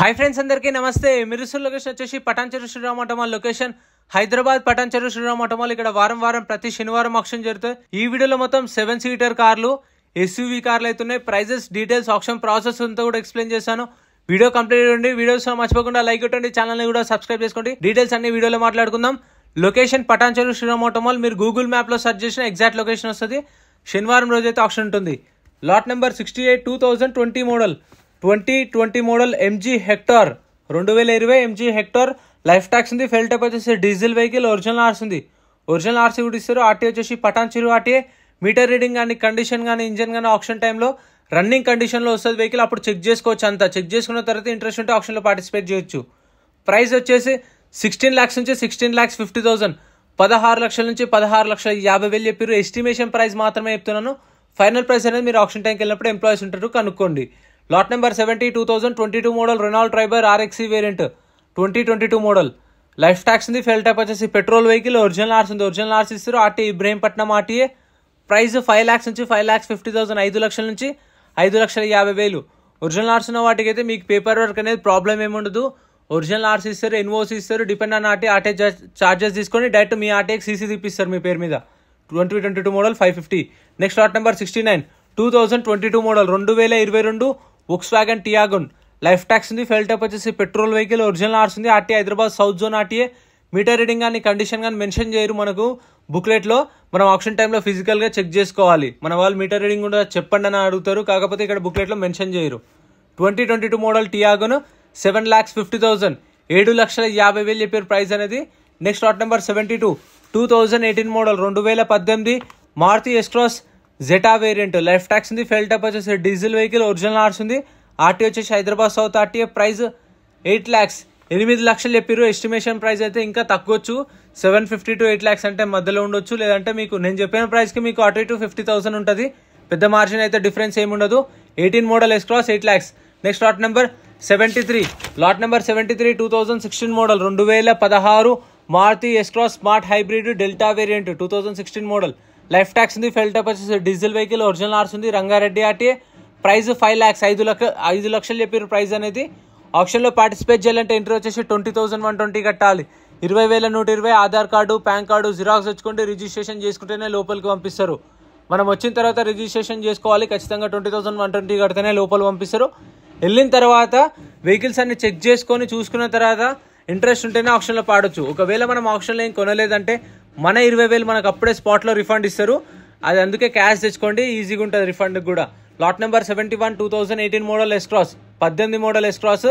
Hi friends, అందరికీ నమస్తే. మీరు లొకేషన్ వచ్చేసి Patancheru Sriram auto mall location Hyderabad Patancheru Sriram auto mall. ఇక్కడ వారం ప్రతి శనివారం ఆక్షన్ జరుగుతాయి. ఈ వీడియోలో మొత్తం 7 సీటర్ కార్లు, ఎస్యూవీ కార్లు అవుతున్నాయి. ప్రైజెస్, డీటెయిల్స్, ఆక్షన్ ప్రాసెస్ అంతా కూడా ఎక్స్ప్లెయిన్ చేశాను. వీడియో కంప్లీట్ ఉండి వీడియోస్ మర్చిపోకుండా లైక్ కొట్టండి, ఛానల్ ని కూడా సబ్స్క్రైబ్ చేసుకోండి. డీటెయిల్స్ అన్ని వీడియోలో మాట్లాడుకుందాం. Location Patancheru Sriram auto mall. మీరు గూగుల్ మ్యాప్ లో సెర్చ్ చేసిన ఎగ్జాక్ట్ లొకేషన్ వస్తుంది. శనివారం రోజు అయితే ఆక్షన్ ఉంటుంది. Lot number 68 2020 model 2020 model MG Hector 2020 MG Hector. Life tax ఉంది. ఫెల్ టైప్ వచ్చేసి డీజిల్ వెహికల్. ఒరిజినల్ ఆర్సీ ఉంది. ఒరిజినల్ ఆర్సీ కూడా ఇస్తారు. ఆర్టీ వచ్చేసి Patancheru RTA. Meter reading కానీ, కండిషన్ కానీ, ఇంజన్ కానీ ఆప్షన్ టైంలో రన్నింగ్ కండిషన్లో వస్తుంది వెహికల్. అప్పుడు చెక్ చేసుకోవచ్చు. అంతా చెక్ చేసుకున్న తర్వాత ఇంట్రెస్ట్ ఉంటే ఆప్షన్లో పార్టిసిపేట్ చేయొచ్చు. ప్రైస్ వచ్చేసి 16 lakhs నుంచి 16,50,000, 16 లక్షల నుంచి 16,50,000 చెప్పారు. ఎస్టిమేషన్ ప్రైస్ మాత్రమే చెప్తున్నాను. ఫైనల్ ప్రైస్ అనేది మీరు ఆప్షన్ టైంకి వెళ్ళినప్పుడు ఎంప్లాయీస్ ఉంటారు, కనుక్కోండి. Lot number 70 2022 model Renault Triber RXE variant 2022 model. Life tax ఉంది. ఫెల్ టైప్ వచ్చేసి పెట్రోల్ వెహికల్. ఒరిజినల్ ఆర్స్ ఉంది. ఒరిజినల్ ఆర్స్ ఇస్తారు. RT Ibrahimpatnam RTA. Price 5 lakhs నుంచి 5,50,000, 5 లక్షల నుంచి 5,50,000. ఒరిజినల్ ఆర్స్ ఉన్న వాటికి అయితే మీకు పేపర్ వర్క్ అనేది ప్రాబ్లం ఏముండదు. ఒరిజినల్ ఆర్స్ ఇస్తారు, ఎన్ఓసి ఇస్తారు. డిపెండ్ ఆన్ ఆర్టీ చార్జెస్ తీసుకొని డైరెక్ట్ మీ ఆర్టీకి సీసీ తీపిస్తారు మీ పేరు మీద. 2022 model 550. Next lot number 69 2022 model 2022 Volkswagen Taigun. Life tax ఉంది. ఫెల్ టైప్ వచ్చేసి పెట్రోల్ వెహికల్. ఒరిజినల్ ఆర్స్ ఉంది. RT Hyderabad south zone RTA. Meter reading కానీ, కండిషన్ కానీ మెన్షన్ చేయరు మనకు బుక్లెట్లో. మనం ఆప్షన్ టైంలో ఫిజికల్గా చెక్ చేసుకోవాలి. మన వాళ్ళు మీటర్ రీడింగ్ కూడా చెప్పండి అని అడుగుతారు, కాకపోతే ఇక్కడ బుక్లెట్లో మెన్షన్ చేయరు. 2022 మోడల్ టియాగోన్ 7,50,000, 7,50,000 చెప్పారు ప్రైస్ అనేది. Next lot number 72 2018 model 2018 Maruti S Cross Zeta variant. Life tax ఉంది. ఫెల్ టైప్ వచ్చేసి డీజిల్ వెహికల్. ఒరిజినల్ ఆర్స్ ఉంది. ఆర్టీ వచ్చేసి Hyderabad south RTA. Price 8 lakhs, 8 లక్షలు చెప్పారు. ఎస్టిమేషన్ ప్రైస్ అయితే ఇంకా తక్కువచ్చు. 750 to 8 lakhs అంటే మధ్యలో ఉండొచ్చు. లేదంటే మీకు నేను చెప్పిన ప్రైస్కి మీకు అటు ఇటు 50,000 ఉంటుంది. పెద్ద మార్జిన్ అయితే డిఫరెన్స్ ఏమి ఉండదు. 18 model S Cross 8 lakhs. Next lot number 73 lot number 73 2016 model 2016 Maruti S Cross smart hybrid Delta variant 2016 model. Life tax ఉంది. ఫెల్ టైప్ వచ్చేసి డీజిల్ వెహికల్. ఒరిజినల్ ఆర్స్ ఉంది. రంగారెడ్డి ఆర్టీఏ. ప్రైస్ 5 lakhs, 5 లక్షలు చెప్పారు ప్రైస్ అనేది. ఆప్షన్లో పార్టిసిపేట్ చేయాలంటే ఎంట్రీ వచ్చేసి 20,120 కట్టాలి. 20,120 Aadhaar card, PAN card xerox తెచ్చుకుంటే రిజిస్ట్రేషన్ చేసుకుంటేనే లోపలికి పంపిస్తారు. మనం వచ్చిన తర్వాత రిజిస్ట్రేషన్ చేసుకోవాలి. ఖచ్చితంగా 20,120 కడితేనే లోపల పంపిస్తారు. వెళ్ళిన తర్వాత వెహికల్స్ అన్ని చెక్ చేసుకొని చూసుకున్న తర్వాత ఇంట్రెస్ట్ ఉంటేనే ఆప్షన్లో పాడొచ్చు. ఒకవేళ మనం ఆప్షన్లో ఏం కొనలేదంటే మన 20,000 మనకు అప్పుడే స్పాట్లో రిఫండ్ ఇస్తారు. అది అందుకే క్యాష్ తెచ్చుకోండి, ఈజీగా ఉంటుంది రిఫండ్ కూడా. Lot number 71 2018 model S Cross 18 model S Cross.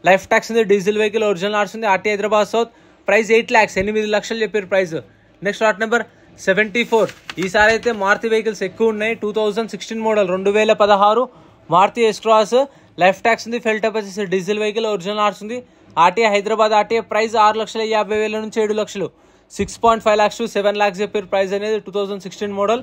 Life tax ఉంది. Diesel vehicle. ఒరిజినల్ ఆర్స్ ఉంది. RT Hyderabad south. Price 8 lakhs, 8 లక్షలు చెప్పారు ప్రైస్. Next lot number 74. ఈసారి అయితే మారుతి వెహికల్స్ ఎక్కువ ఉన్నాయి. 2016 మోడల్ 2016 మారుతి ఎస్ట్రాస్. లైఫ్ ట్యాక్స్ ఉంది. ఫెల్ టైప్ వచ్చేసి డీజిల్ వెహికల్. ఒరిజినల్ ఆర్స్ ఉంది. RTA Hyderabad RTA. ప్రైస్ 6,50,000 నుంచి 7 లక్షలు. 6.5 lakhs to 7 lakhs చెప్పారు ప్రైస్ అనేది. 2016 మోడల్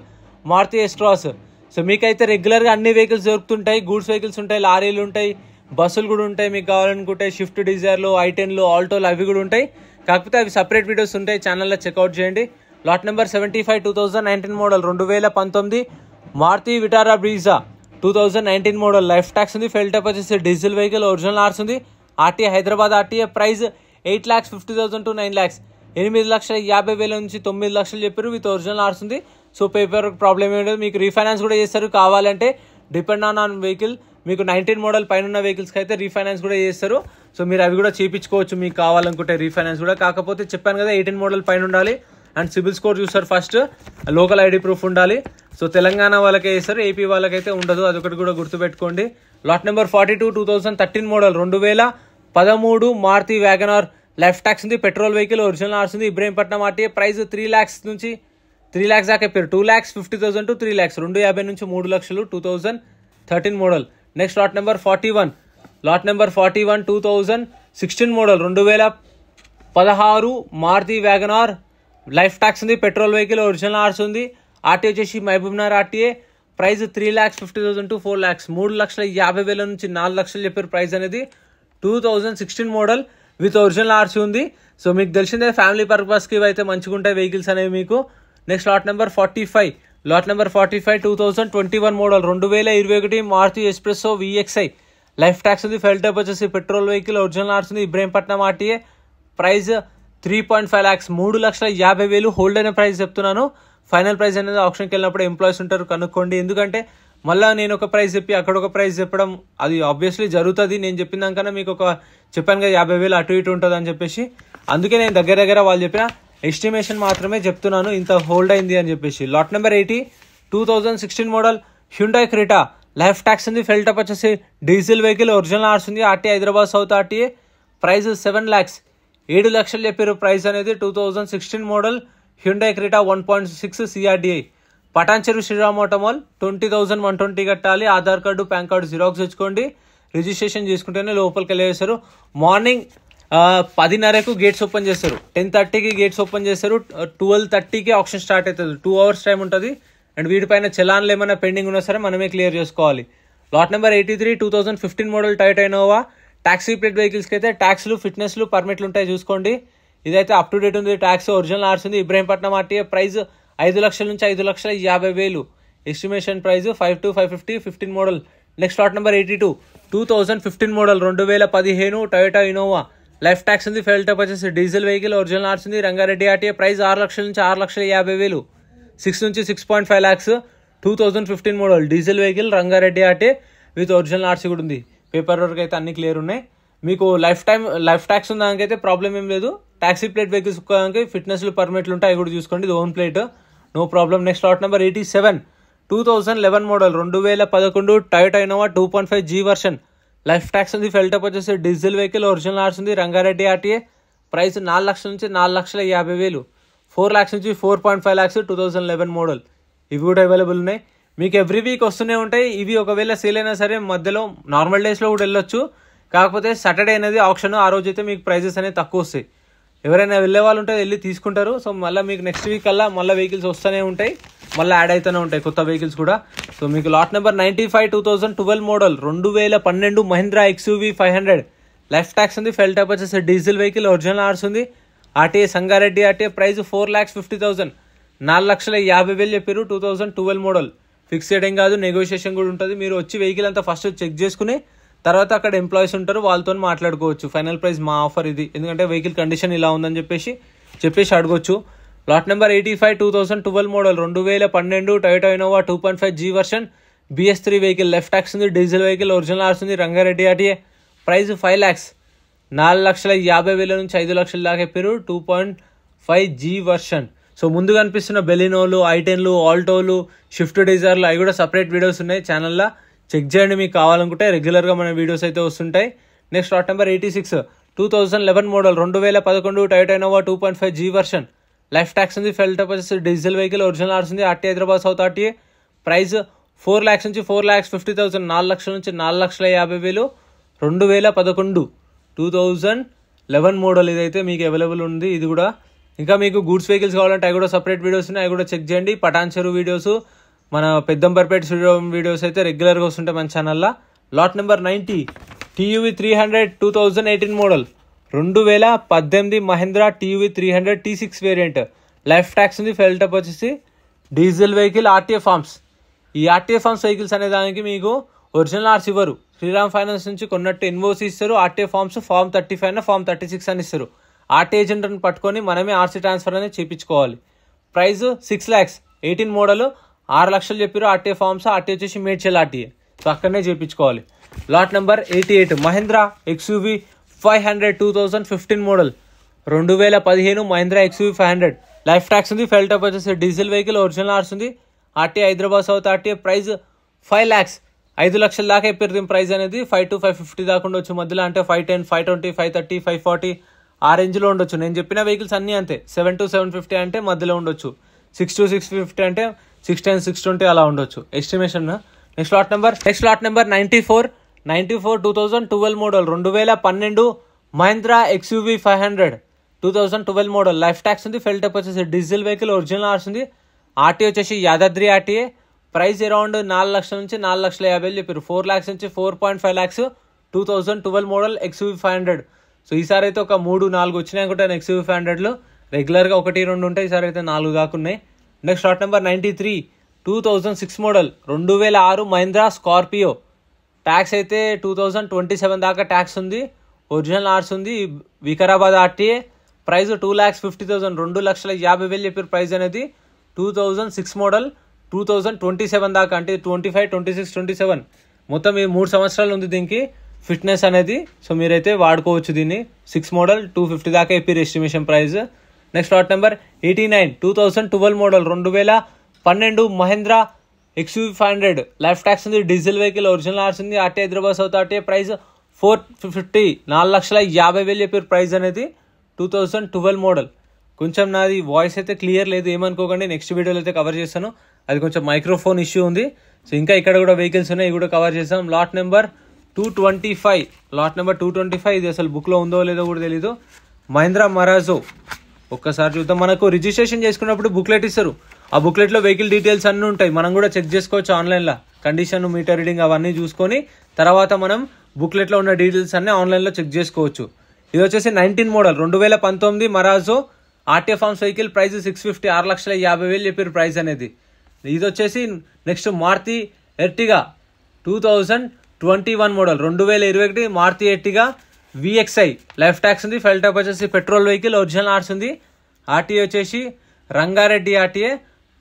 మారుతి ఎస్ట్రాస్. సో మీకైతే రెగ్యులర్గా అన్ని వెహికల్స్ దొరుకుతుంటాయి. గూడ్స్ వెహికల్స్ ఉంటాయి, లారీలు ఉంటాయి, బస్సులు కూడా ఉంటాయి. మీకు కావాలనుకుంటే షిఫ్ట్ డిజైర్లు, ఐటెన్లు, ఆల్టోలు అవి కూడా ఉంటాయి. కాకపోతే అవి సపరేట్ వీడియోస్ ఉంటాయి, ఛానల్లో చెక్అవుట్ చేయండి. Lot number 75 2019 model 2019 Maruti Vitara Brezza 2019 model. Life tax ఉంది. ఫెల్ టైప్ వచ్చేసి డీజిల్ వెహికల్. ఒరిజినల్ ఆర్స్ ఉంది. RTA Hyderabad RTA. Price 8,50,000 to 9 lakhs, 8,50,000 నుంచి 9 లక్షలు చెప్పారు. విత్ ఒరిజినల్ ఆర్స్ ఉంది. సో పేపర్ ప్రాబ్లమ్ ఏమి ఉండదు. మీకు రీఫైనాన్స్ కూడా చేస్తారు కావాలంటే. Depend on vehicle. మీకు 19 మోడల్ పైన ఉన్న వెహికల్స్కి అయితే రీఫైనాన్స్ కూడా చేస్తారు. సో మీరు అవి కూడా చేయించుకోవచ్చు మీకు కావాలనుకుంటే రీఫైనాన్స్ కూడా. కాకపోతే చెప్పాను కదా 18 మోడల్ పైన ఉండాలి. అండ్ సిబిల్ స్కోర్ చూస్తారు ఫస్ట్. లోకల్ ఐడి ప్రూఫ్ ఉండాలి. సో తెలంగాణ వాళ్ళకే చేస్తారు, ఏపీ వాళ్ళకైతే ఉండదు. అదొకటి కూడా గుర్తుపెట్టుకోండి. Lot number 42 2013 model 2013 Maruti Wagon R. Life tax ఉంది. Petrol vehicle. ఒరిజినల్ ఆర్స్ ఉంది. ఇబ్రహీంపట్నం ఆర్టీఏ. ప్రైస్ 3 lakhs నుంచి 3 lakhs దాకా చెప్పారు. 2,50,000 to 3 lakhs, 2,50,000 నుంచి 3 లక్షలు. 2013 model. Next lot number 41 lot number 41 2016 model 2016 Maruti Wagon R. Life tax ఉంది. Petrol vehicle. ఒరిజినల్ ఆర్స్ ఉంది. ఆర్టీ వచ్చేసి Mahabubnagar RTA. Price 3,50,000 to 4 lakhs, 3,50,000 నుంచి 4 లక్షలు చెప్పారు ప్రైస్ అనేది. 2016 మోడల్ విత్ ఒరిజినల్ ఆర్సీ ఉంది. సో మీకు తెలిసిందే ఫ్యామిలీ పర్పస్కి ఇవైతే మంచిగా ఉంటాయి వెహికల్స్ అనేవి మీకు. Next lot number 45 lot number 45 2021 model 2021 Maruti S Presso VXI. Life tax ఉంది. ఫెయిల్ టైప్ వచ్చేసి పెట్రోల్ వెహికల్, ఒరిజినల్ ఆర్స్ ఉంది. Ibrahimpatnam RTA, price 3.5 lakhs, 3,50,000 hold అయిన ప్రైస్ చెప్తున్నాను. ఫైనల్ ప్రైస్ అనేది ఆప్షన్కి వెళ్ళినప్పుడు ఎంప్లాయీస్ ఉంటారు, కనుక్కోండి. ఎందుకంటే మళ్ళీ నేను ఒక ప్రైస్ చెప్పి అక్కడ ఒక ప్రైస్ చెప్పడం అది ఆబ్వియస్లీ జరుగుతుంది. నేను చెప్పిన దానికన్నా మీకు చెప్పాను కదా 50,000 అటు ఇటు ఉంటుంది అని చెప్పేసి, అందుకే నేను దగ్గర వాళ్ళు చెప్పిన ఎస్టిమేషన్ మాత్రమే చెప్తున్నాను, ఇంత హోల్డ్ అయింది అని చెప్పేసి. Lot number 80, 2016 model Hyundai Creta, life tax ఉంది. ఫెయిల్ టైప్ వచ్చేసి డీజిల్ వెహికల్, ఒరిజినల్ ఆర్స్ ఉంది. RTA Hyderabad south RTA, price 7 lakhs, 7 లక్షలు చెప్పారు ప్రైస్ అనేది. 2016 model Hyundai Creta 1.6 CRDI, Patancheru Shriram Automall. 20,120 కట్టాలి. Aadhaar card, PAN card xerox తెచ్చుకోండి. రిజిస్ట్రేషన్ చేసుకుంటేనే లోపలికి వెళ్ళేస్తారు. మార్నింగ్ 10:30కు గేట్స్ ఓపెన్ చేస్తారు, 10:30కి గేట్స్ ఓపెన్ చేస్తారు, 12:30కి ఆప్షన్ స్టార్ట్ అవుతుంది. 2 hours టైం ఉంటుంది. అండ్ వీటిపైన చలాన్లు ఏమైనా పెండింగ్ ఉన్నా సరే మనమే క్లియర్ చేసుకోవాలి. Lot number 83, 2015 model Toyota Innova, taxi plate వెహికల్స్కి అయితే ట్యాక్స్లు, ఫిట్నెస్లు, పర్మిట్లు ఉంటాయి చూసుకోండి. ఇదైతే అప్ టు డేట్ ఉంది. ట్యాక్స్, ఒరిజినల్ ఆర్స్ ఉంది. ఇబ్రహీంపట్నం ఆర్టీఏ, ప్రైస్ 5 లక్షల నుంచి 5,50,000 estimation price. 5 to 550, 15 model. Next lot number 82, 2015 model 2015 Toyota Innova, life tax ఉంది. ఫెయిల్ టైప్ వచ్చేసి డీజిల్ వెహికల్, ఒరిజినల్ ఆర్స్ ఉంది. రంగారెడ్డి ఆర్టీఏ, ప్రైస్ 6 లక్షల నుంచి 6,50,000, 6 నుంచి 6.5 lakhs. 2015 model diesel vehicle, Rangareddy RTA with original RC కూడా ఉంది. పేపర్ వర్క్ అయితే అన్ని క్లియర్ ఉన్నాయి. మీకు లైఫ్ ట్యాక్స్ ఉన్న దానికైతే ప్రాబ్లం ఏం లేదు. టాక్సీ ప్లేట్ వెహికల్స్ దానికి ఫిట్నెస్లు, పర్మిట్లు ఉంటాయి, అవి కూడా చూసుకోండి. ఇది own plate, no problem. Next lot number 87, 2011 model 2011 Toyota Innova 2.5 G version, life tax ఉంది. ఫెయిల్ టైప్ వచ్చేసి డీజిల్ వెహికల్, ఒరిజినల్ ఆర్స్ ఉంది. రంగారెడ్డి ఆర్టీఏ, ప్రైస్ 4 లక్షల నుంచి 4,50,000, 4 lakhs నుంచి 4.5 lakhs. 2011 మోడల్. ఇవి కూడా అవైలబుల్ ఉన్నాయి. మీకు ఎవ్రీ వీక్ వస్తూనే ఉంటాయి. ఇవి ఒకవేళ సేల్ అయినా సరే మధ్యలో నార్మల్ డేస్లో కూడా వెళ్ళొచ్చు. కాకపోతే సాటర్డే అనేది ఆప్షన్, ఆ రోజు అయితే మీకు ప్రైజెస్ అనేవి తక్కువ వస్తాయి. ఎవరైనా వెళ్ళే వాళ్ళు ఉంటే వెళ్ళి తీసుకుంటారు. సో మళ్ళీ మీకు నెక్స్ట్ వీక్ కల్లా మళ్ళీ వెహికల్స్ వస్తూనే ఉంటాయి, మళ్ళీ యాడ్ అవుతూనే ఉంటాయి కొత్త వెహికల్స్ కూడా. సో మీకు lot number 95, 2012 model 2012 Mahindra XUV 500, life tax ఉంది. ఫెయిల్ టైప్ వచ్చేసి డీజిల్ వెహికల్, ఒరిజినల్ ఆర్స్ ఉంది. ఆర్టీఏ సంగారెడ్డి ఆర్టీఏ, ప్రైస్ 4,50,000, 4,50,000 చెప్పారు. 2012 మోడల్. ఫిక్స్డ్ ఏం కాదు, నెగోషియేషన్ కూడా ఉంటుంది. మీరు వచ్చి వెహికల్ అంతా ఫస్ట్ చెక్ చేసుకుని తర్వాత అక్కడ ఎంప్లాయీస్ ఉంటారు, వాళ్ళతో మాట్లాడుకోవచ్చు. ఫైనల్ ప్రైస్ మా ఆఫర్ ఇది, ఎందుకంటే వెహికల్ కండిషన్ ఇలా ఉందని చెప్పేసి అడగొచ్చు. Lot number 85, 2012 model 2012 Toyota Innova 2.5 G version, BS3 vehicle, left tax ఉంది. డీజిల్ వెహికల్, ఒరిజినల్ ఆర్స్ ఉంది. రంగారెడ్డి ఆర్టీఏ, ప్రైస్ 5 lakhs, 4,50,000 నుంచి 5 లక్షల దాకా చెప్పారు. 2.5 G వర్షన్. సో ముందు కనిపిస్తున్న బెలినోలు, I10లు, ఆల్టోలు, షిఫ్ట్ డిజైర్లు అవి కూడా సపరేట్ వీడియోస్ ఉన్నాయి ఛానల్లో, చెక్ చేయండి. మీకు కావాలనుకుంటే రెగ్యులర్గా మన వీడియోస్ అయితే వస్తుంటాయి. Next lot number 86, 2011 model 2011 Toyota Innova 2.5 G version, life tax ఉంది. ఫెయిల్ టైప్ వచ్చేసి డీజిల్ వెహికల్, ఒరిజినల్ ఆర్స్ ఉంది. RTA Hyderabad south RTA, price 4 lakhs నుంచి 4,50,000, 4 లక్షల నుంచి 4,50,000. 2011 2011 మోడల్ ఇదైతే మీకు అవైలబుల్ ఉంది. ఇది కూడా ఇంకా మీకు గూడ్స్ వెహికల్స్ కావాలంటే అవి కూడా సపరేట్ వీడియోస్ ఉన్నాయి, అవి కూడా చెక్ చేయండి. పటాన్చెరు వీడియోస్, మన పెద్దంబర్పేట వీడియోస్ అయితే రెగ్యులర్గా వస్తుంటాయి మన ఛానల్లో. Lot number 90, TUV 300 2018 model 2018 Mahindra TUV 300 T6 variant, life tax ఉంది. ఫెయిల్ టైప్ వచ్చేసి డీజిల్ వెహికల్, ఆర్టీఏ ఫార్మ్స్. ఈ ఆర్టీఏ ఫార్మ్స్ వెహికల్స్ అనే దానికి మీకు ఒరిజినల్ ఆర్స్ ఇవ్వరు. శ్రీరామ్ ఫైనాన్స్ నుంచి కొన్నట్టు ఇన్వోస్ ఇస్తారు. ఆర్టీఏ ఫార్మ్స్ ఫార్మ్ 35 ఫార్మ్ 36 అని ఇస్తారు. ఆర్టీఏ ఏజెంట్ని పట్టుకొని మనమే ఆర్సీ ట్రాన్స్ఫర్ అనేది చేయించుకోవాలి. ప్రైస్ 6 lakhs, 18 మోడల్ 6 లక్షలు చెప్పారు. ఆర్టీఏ ఫార్మ్స్, ఆర్టీఏ వచ్చేసి మేడ్చల్ ఆర్టీఏ, సో అక్కడనే చేయించుకోవాలి. Lot number 88, Mahindra XUV 500 2015 model 2015 Mahindra XUV 500, life tax ఉంది. ఫెయిల్ టైప్ వచ్చేసి డీజిల్ వెహికల్, ఒరిజినల్ ఆర్స్ ఉంది. RTA Hyderabad south RTA, price 5 lakhs, 5 లక్షల దాకా చెప్పారు. దీని ప్రైస్ అనేది 5 to 550 దాకా ఉండొచ్చు మధ్యలో, అంటే 510, 520, 530, 540 ఆ రేంజ్లో ఉండొచ్చు. నేను చెప్పిన వెహికల్స్ అన్నీ అంతే. 7 to 750 అంటే మధ్యలో ఉండొచ్చు. 6 to 650 అంటే 610, 620 అలా ఉండొచ్చు estimation. Next lot number 94 2012 model 2012 Mahindra XUV 500 2012 model, life tax ఉంది. ఫెయిల్ టైప్ వచ్చేసి డీజిల్ వెహికల్, ఒరిజినల్ ఆర్స్ ఉంది. ఆర్టీఏ వచ్చేసి యాదాద్రి ఆర్టీఏ, ప్రైస్ అరౌండ్ 4 లక్షల నుంచి 4,50,000 చెప్పారు. 4 lakhs నుంచి 4.5 lakhs. 2012 model XUV 500. సో ఈసారి అయితే ఒక 3-4 వచ్చినాయి అనుకుంటే XUV 500లో. రెగ్యులర్గా 1-2 ఉంటాయి, ఈసారి అయితే 4 కాకున్నాయి. Next lot number 93 2006 model 2006 Mahindra Scorpio, tax అయితే 2027 దాకా ట్యాక్స్ ఉంది. ఒరిజినల్ ఆర్స్ ఉంది. వికారాబాద్ ఆర్టీఏ. ప్రైస్ 2,50,000 2,50,000 చెప్పారు. ప్రైస్ అనేది 2006 మోడల్ 2027 దాకా అంటే 25, 26, 27 మొత్తం ఈ 3 సంవత్సరాలు ఉంది దీనికి ఫిట్నెస్ అనేది. సో మీరైతే వాడుకోవచ్చు దీన్ని. 6 మోడల్ 250 దాకా చెప్పారు estimation price. Next lot number 89 2012 model 2012 Mahindra XUV 500 life tax ఉంది. Diesel vehicle. ఒరిజినల్ ఆర్స్ ఉంది. RT Hyderabad south RTA. Price 450 4,50,000 చెప్పారు. ప్రైస్ అనేది 2012 మోడల్. కొంచెం నాది వాయిస్ అయితే క్లియర్ లేదు, ఏమనుకోకండి. నెక్స్ట్ వీడియోలో అయితే కవర్ చేస్తాను. అది కొంచెం మైక్రోఫోన్ ఇష్యూ ఉంది. సో ఇంకా ఇక్కడ కూడా వెహికల్స్ ఉన్నాయి, ఇవి కూడా కవర్ చేస్తాం. లాట్ నెంబర్ 225 ఇది అసలు బుక్లో ఉందో లేదో కూడా తెలీదు. మహీంద్రా మరాజో. ఒక్కసారి చూద్దాం. మనకు రిజిస్ట్రేషన్ చేసుకున్నప్పుడు బుక్లెట్ ఇస్తారు. ఆ బుక్లెట్లో వెహికల్ డీటెయిల్స్ అన్నీ ఉంటాయి. మనం కూడా చెక్ చేసుకోవచ్చు ఆన్లైన్లో. కండిషన్, మీటర్ రీడింగ్ అవన్నీ చూసుకొని తర్వాత మనం బుక్లెట్లో ఉన్న డీటెయిల్స్ అన్నీ ఆన్లైన్లో చెక్ చేసుకోవచ్చు. ఇది వచ్చేసి 19 model 2019 Marazzo RTA forms vehicle. Price 650 6,50,000 చెప్పారు ప్రైస్ అనేది. ఇది వచ్చేసి next Maruti Ertiga 2021 model 2021 Maruti Ertiga VXI life tax ఉంది. ఫెల్ టైప్ వచ్చేసి పెట్రోల్ వెహికల్. ఒరిజినల్ ఆర్స్ ఉంది. ఆర్టీఏ వచ్చేసి రంగారెడ్డి ఆర్టీఏ.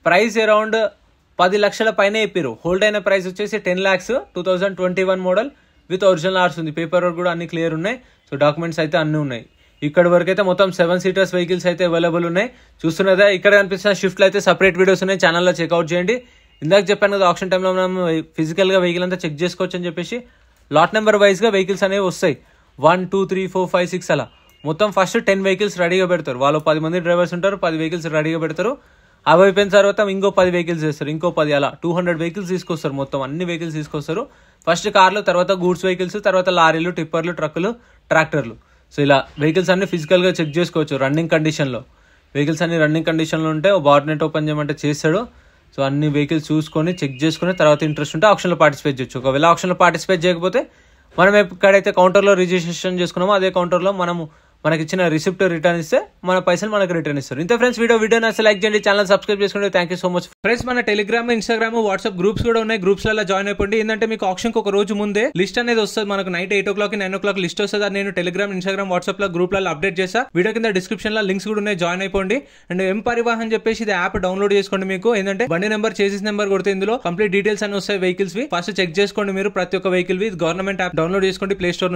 ప్రైస్ అరౌండ్ 10 లక్షల పైన చెప్పారు. హోల్డ్ అయిన ప్రైస్ వచ్చేసి 10 lakhs 2021 మోడల్ విత్ ఒరిజినల్ ఆర్స్ ఉంది. పేపర్ వర్క్ కూడా అన్ని క్లియర్ ఉన్నాయి. సో డాక్యుమెంట్స్ అయితే అన్నీ ఉన్నాయి. ఇక్కడ వరకు అయితే మొత్తం 7 seaters వెహికల్స్ అయితే అవైలబుల్ ఉన్నాయి. చూస్తున్నదా ఇక్కడ కనిపిస్తున్న షిఫ్ట్లు అయితే సపరేట్ వీడియోస్ ఉన్నాయి, ఛానల్లో చెక్అవుట్ చేయండి. ఇందాక చెప్పాను కదా ఆప్షన్ టైంలో మనం ఫిజికల్గా వెహికల్ అంతా చెక్ చేసుకోవచ్చు అని చెప్పేసి లాట్ నెంబర్ వైజ్గా వెహికల్స్ అనేవి వస్తాయి. 1, 2, 3, 4, 5, 6 అలా మొత్తం ఫస్ట్ 10 వెహికల్స్ రెడీగా పెడతారు. వాళ్ళు 10 మంది డ్రైవర్స్ ఉంటారు, 10 వెహికల్స్ రెడీగా పెడతారు. అవి అయిపోయిన తర్వాత ఇంకో 10 వెహికల్స్ చేస్తారు, ఇంకో 10 అలా 200 వెహికల్స్ తీసుకొస్తారు. మొత్తం అన్ని వెహికల్స్ తీసుకొస్తారు. ఫస్ట్ కార్లు, తర్వాత గూడ్స్ వెహికల్స్, తర్వాత లారీలు, టిప్పర్లు, ట్రక్కులు, ట్రాక్టర్లు. సో ఇలా వెహికల్స్ అన్ని ఫిజికల్గా చెక్ చేసుకోవచ్చు రన్నింగ్ కండిషన్లో. వెహికల్స్ అన్ని రన్నింగ్ కండిషన్లో ఉంటే బార్నెట్ ఓపెన్ చేయమంటే చేస్తాడు. సో అన్ని వెహికల్స్ చూసుకొని చెక్ చేసుకుని తర్వాత ఇంట్రెస్ట్ ఉంటే ఆప్షన్లో పార్టిసిపేట్ చేయొచ్చు. ఒకవేళ ఆప్షన్లో పార్టిసిపేట్ చేయకపోతే మనం ఎక్కడైతే కౌంటర్లో రిజిస్ట్రేషన్ చేసుకున్నామో అదే కౌంటర్లో మనకి ఇచ్చిన రిసిప్ట్ రిటర్న్ ఇస్తే మన పైసలు మనకు రిటర్న్ ఇస్తారు. ఇంత ఫ్రెండ్స్ వీడియో నచ్చితే లైక్ చేయండి, ఛానల్ సబ్స్క్రైబ్ చేసుకోండి. Thank you so much friends. మన టెలిగ్రామ్, ఇన్స్టాగ్రామ్, వాట్సాప్ గ్రూప్స్ కూడా ఉన్నాయి. గ్రూప్స్లలో జాయిన్ అయిపోండి. ఏంటంటే మీకు ఆప్షన్కి ఒక రోజు ముందే లిస్ట్ అనేది వస్తుంది. మనకు నైట్ 8 o'clock 9 o'clock లిస్ట్ వస్తుంది. అది నేను టెలిగ్రామ్, ఇన్స్టాగ్రామ్, వాట్సాప్ లో గ్రూప్లలో అప్డేట్ చేస్తా. వీడియో కింద డిస్క్రిప్షన్ లో లింక్స్ కూడా ఉన్నాయి, జాయిన్ అయిపోండి. అండ్ ఎం పరివాహన్ చెప్పేసి ఇది యాప్ డౌన్లోడ్ చేసుకోండి. మీకు ఏంటంటే బండి నెంబర్, చేసిస్ నెంబర్ కొడితే ఇందులో కంప్లీట్ డీటెయిల్స్ అన్ని వస్తాయి వెహికల్స్ వి. ఫస్ట్ చెక్ చేసుకోండి మీరు ప్రతి ఒక్క వెహికల్ వి. గవర్నమెంట్ యాప్ డౌన్లోడ్ చేసుకోండి ప్లే స్టోర్ నుంచి.